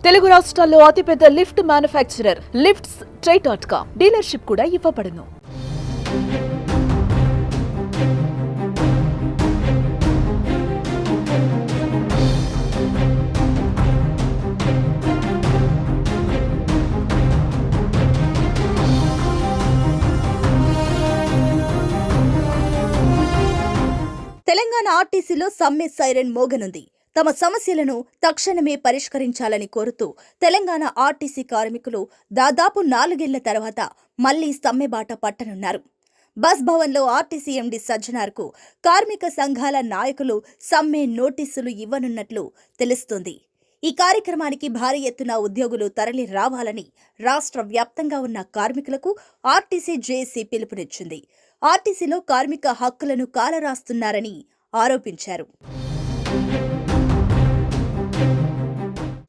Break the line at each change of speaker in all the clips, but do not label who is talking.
తెలుగు రాష్ట్రాల్లో అతిపెద్ద lift manufacturer lifts ట్రై.com dealership కూడా ఇవ్వబడును.
తెలంగాణ ఆర్టీసీలో సమ్మె సైరన్ మోగనుంది. తమ సమస్యలను తక్షణమే పరిష్కరించాలని కోరుతూ తెలంగాణ ఆర్టీసీ కార్మికులు దాదాపు 4 ఏళ్ల తర్వాత మళ్లీ సమ్మె బాట పట్టనున్నారు. బస్ భవన్లో ఆర్టీసీ ఎండీ సజ్జనార్కు కార్మిక సంఘాల నాయకులు సమ్మె నోటీసులు ఇవ్వనున్నట్లు తెలుస్తోంది. ఈ కార్యక్రమానికి భారీ ఎత్తున ఉద్యోగులు తరలి రావాలని రాష్ట్ర వ్యాప్తంగా ఉన్న కార్మికులకు ఆర్టీసీ జేఏసీ పిలుపునిచ్చింది. ఆర్టీసీలో కార్మిక హక్కులను కాలరాస్తున్నారని ఆరోపించారు.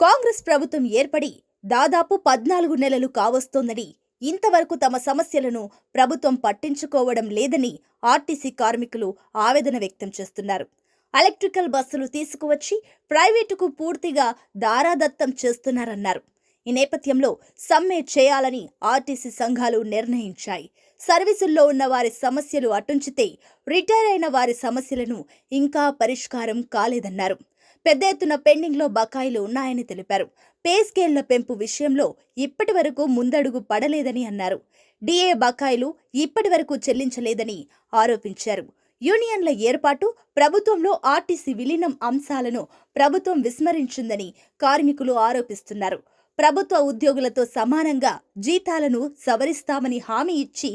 కాంగ్రెస్ ప్రభుత్వం ఏర్పడి దాదాపు 14 నెలలు కావస్తోందని, ఇంతవరకు తమ సమస్యలను ప్రభుత్వం పట్టించుకోవడం లేదని ఆర్టీసీ కార్మికులు ఆవేదన వ్యక్తం చేస్తున్నారు. ఎలక్ట్రికల్ బస్సులు తీసుకువచ్చి ప్రైవేటుకు పూర్తిగా దారాదత్తం చేస్తున్నారన్నారు. ఈ నేపథ్యంలో సమ్మె చేయాలని ఆర్టీసీ సంఘాలు నిర్ణయించాయి. సర్వీసుల్లో ఉన్న వారి సమస్యలు అటుంచితే రిటైర్ అయిన వారి సమస్యలను ఇంకా పరిష్కారం కాలేదన్నారు. పెద్ద ఎత్తున పెండింగ్లో బకాయిలు ఉన్నాయని తెలిపారు. పే స్కేళ్ల పెంపు విషయంలో ఇప్పటి వరకు ముందడుగు పడలేదని అన్నారు. డిఏ బకాయిలు ఇప్పటి వరకు చెల్లించలేదని ఆరోపించారు. యూనియన్ల ఏర్పాటు, ప్రభుత్వంలో ఆర్టీసీ విలీనం అంశాలను ప్రభుత్వం విస్మరించిందని కార్మికులు ఆరోపిస్తున్నారు. ప్రభుత్వ ఉద్యోగులతో సమానంగా జీతాలను సవరిస్తామని హామీ ఇచ్చి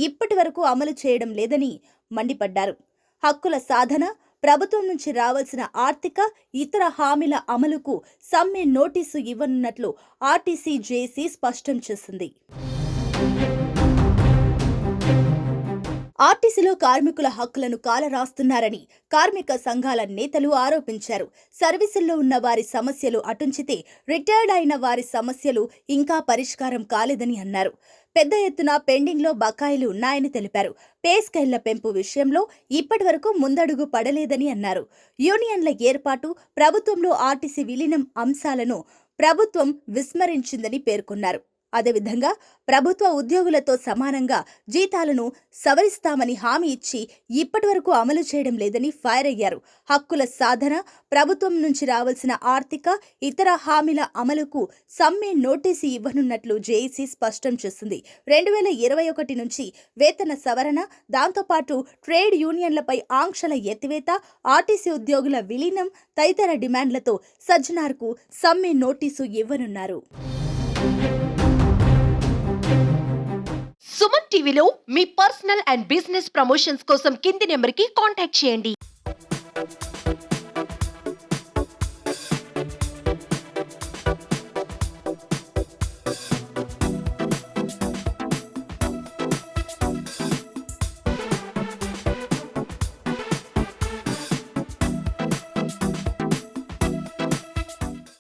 ఇప్పటి వరకు అమలు చేయడం లేదని మండిపడ్డారు. హక్కుల సాధన, ప్రభుత్వం నుంచి రావాల్సిన ఆర్థిక, ఇతర హామీల అమలుకు సమ్మె నోటీసు ఇవ్వనున్నట్లు ఆర్టీసీ జేఏసీ స్పష్టం చేసింది. ఆర్టీసీలో కార్మికుల హక్కులను కాలరాస్తున్నారని కార్మిక సంఘాల నేతలు ఆరోపించారు. సర్వీసుల్లో ఉన్న వారి సమస్యలు అటుంచితే రిటైర్డ్ అయిన వారి సమస్యలు ఇంకా పరిష్కారం కాలేదని అన్నారు. పెద్ద ఎత్తున పెండింగ్లో బకాయిలు ఉన్నాయని తెలిపారు. పే స్కేళ్ల పెంపు విషయంలో ఇప్పటి వరకు ముందడుగు పడలేదని అన్నారు. యూనియన్ల ఏర్పాటు, ప్రభుత్వంలో ఆర్టీసీ విలీనం అంశాలను ప్రభుత్వం విస్మరించిందని పేర్కొన్నారు. అదేవిధంగా ప్రభుత్వ ఉద్యోగులతో సమానంగా జీతాలను సవరిస్తామని హామీ ఇచ్చి ఇప్పటి వరకు అమలు చేయడం లేదని ఫైర్ అయ్యారు. హక్కుల సాధన, ప్రభుత్వం నుంచి రావాల్సిన ఆర్థిక, ఇతర హామీల అమలుకు సమ్మె నోటీసు ఇవ్వనున్నట్లు జేఏసీ స్పష్టం చేసింది. 2021 నుంచి వేతన సవరణ, దాంతోపాటు ట్రేడ్ యూనియన్లపై ఆంక్షల ఎత్తివేత, ఆర్టీసీ ఉద్యోగుల విలీనం తదితర డిమాండ్లతో సజ్జనార్కు సమ్మె నోటీసు ఇవ్వనున్నారు.
సుమన్ టీవీలో మీ పర్సనల్ అండ్ బిజినెస్ ప్రమోషన్స్ కోసం కింది నెంబర్కి కాంటాక్ట్ చేయండి.